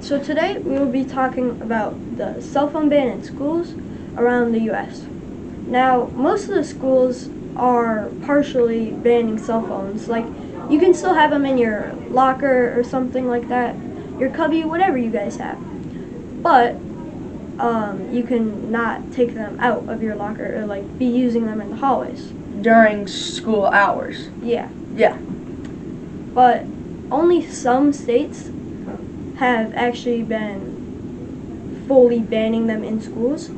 So today we will be talking about the cell phone ban in schools around the U.S. Now, most of the schools are partially banning cell phones. Like, you can still have them in your locker or something like that, your cubby, whatever you guys have. But you can not take them out of your locker or like be using them in the hallways. During school hours. Yeah. Yeah. But only some states have actually been fully banning them in schools.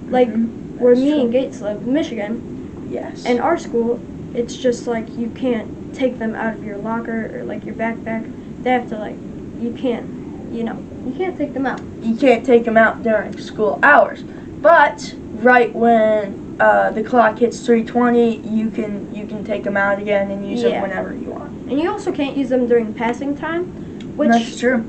Like where me and Gates live, Michigan. Yes. In our school, it's just like you can't take them out of your locker or like your backpack. They have to you can't take them out. You can't take them out during school hours. But right when the clock hits 3:20, you can take them out again and use them whenever you want. And you also can't use them during passing time, which that's true.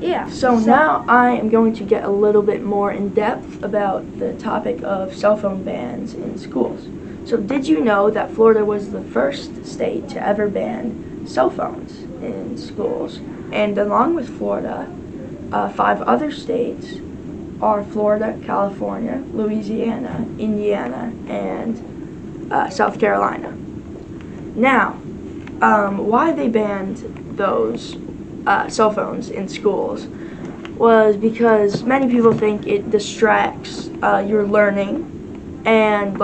Yeah. So now I am going to get a little bit more in depth about the topic of cell phone bans in schools. So did you know that Florida was the first state to ever ban cell phones in schools? And along with Florida, 5 other states are Florida, California, Louisiana, Indiana, and South Carolina. Now, why they banned those cell phones in schools was because many people think it distracts your learning and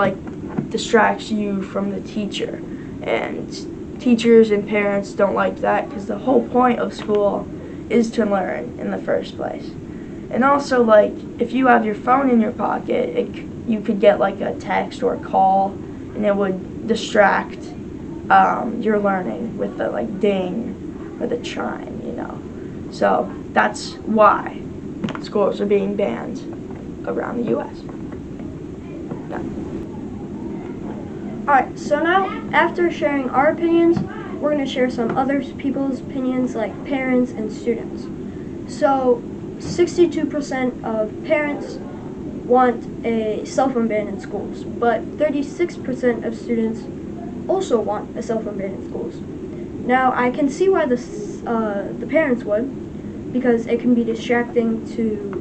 distracts you from the teacher, and teachers and parents don't like that because the whole point of school is to learn in the first place. And also, if you have your phone in your pocket, you could get a text or a call, and it would distract your learning with the ding or the chime, So that's why schools are being banned around the U.S. Yeah. Alright, so now, after sharing our opinions, we're going to share some other people's opinions, like parents and students. So, 62% of parents want a cell phone ban in schools, but 36% of students also want a cell phone ban in schools. Now, I can see why the parents would, because it can be distracting to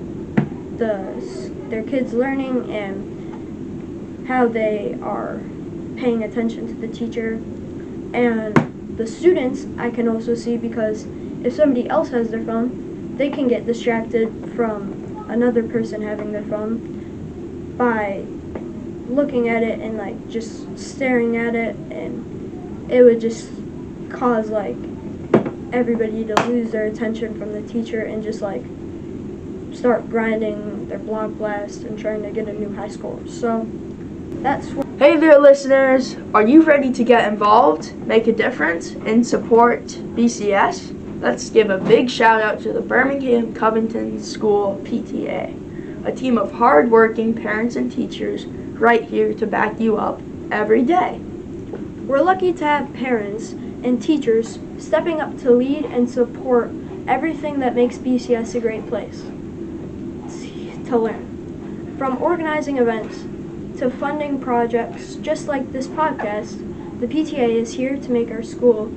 their kids' learning and how they are paying attention to the teacher. And the students, I can also see, because if somebody else has their phone, they can get distracted from another person having their phone by looking at it and just staring at it, and it would just cause everybody to lose their attention from the teacher and just start grinding their block blast and trying to get a new high score. So that's what. Hey there, listeners! Are you ready to get involved, make a difference, and support BCS? Let's give a big shout out to the Birmingham Covington School PTA, a team of hard-working parents and teachers right here to back you up every day. We're lucky to have parents and teachers stepping up to lead and support everything that makes BCS a great place to learn. From organizing events to funding projects just like this podcast, the PTA is here to make our school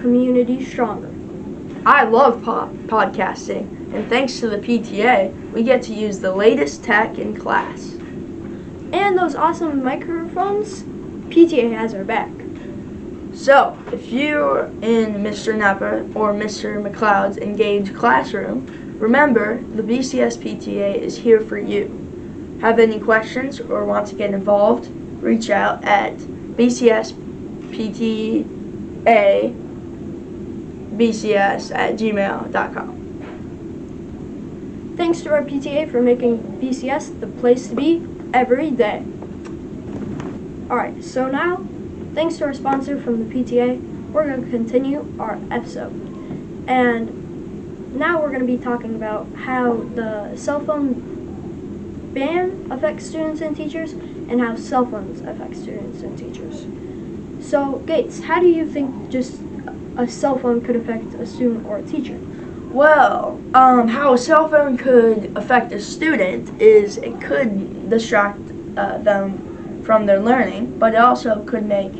community stronger. I love podcasting, and thanks to the PTA, we get to use the latest tech in class. And those awesome microphones, PTA has our back. So, if you're in Mr. Nepper or Mr. McLeod's engaged classroom, remember the BCS PTA is here for you. Have any questions or want to get involved? Reach out at bcsptabcs@gmail.com. Thanks to our PTA for making BCS the place to be every day. Alright, so now, thanks to our sponsor from the PTA, we're going to continue our episode. And now we're going to be talking about how the cell phone ban affects students and teachers, and how cell phones affect students and teachers. So, Gates, how do you think just a cell phone could affect a student or a teacher? Well, how a cell phone could affect a student is it could distract them from their learning, but it also could make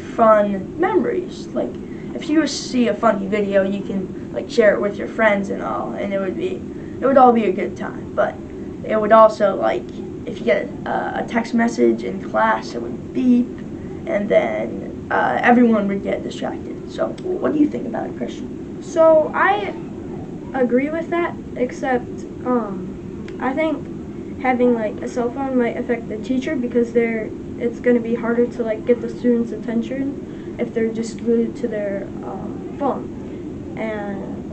fun memories. If you see a funny video, you can share it with your friends and all, and it would be it would all be a good time. But it would also, like, if you get a text message in class, it would beep, and then everyone would get distracted. So what do you think about it, Christian? So I agree with that, except I think having like a cell phone might affect the teacher because it's going to be harder to like get the students' attention if they're just glued to their phone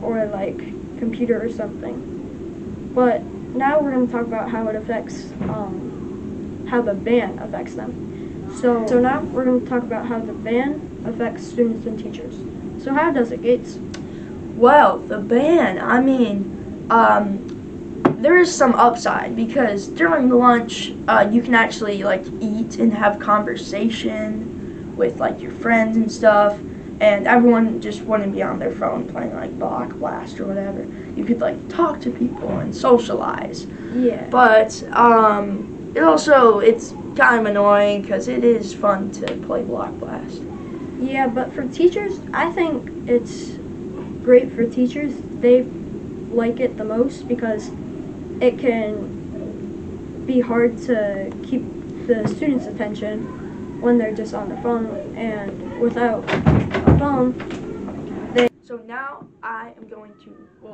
or like computer or something. But now we're going to talk about how it affects how the ban affects them. So now we're going to talk about how the ban affects students and teachers. So how does it, Gates? Well, the ban, I mean, there is some upside because during lunch, you can actually like eat and have conversation with like your friends and stuff, and everyone just wouldn't be on their phone playing like Block Blast or whatever. You could like talk to people and socialize. Yeah. But it's kind of annoying because it is fun to play Block Blast. Yeah, but for teachers, I think it's great for teachers. They like it the most because it can be hard to keep the students' attention when they're just on the phone, and without a phone, So now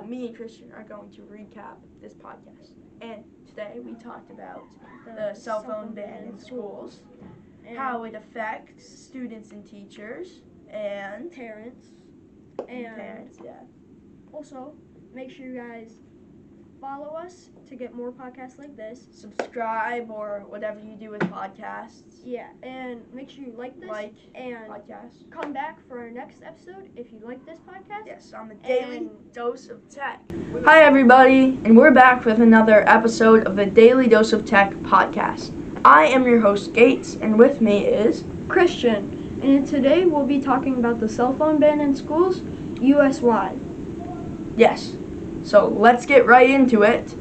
me and Christian are going to recap this podcast. And today we talked about the cell phone ban in schools, and how it affects students and teachers, and parents. parents, yeah. Also, make sure you guys follow us to get more podcasts like this. Subscribe or whatever you do with podcasts. Yeah, and make sure you like this and Podcast. come back for our next episode if you like this podcast. Yes, on the Daily Dose of Tech. Hi, everybody, and we're back with another episode of the Daily Dose of Tech podcast. I am your host, Gates, and with me is Christian, and today we'll be talking about the cell phone ban in schools, US-wide. Yes. So let's get right into it.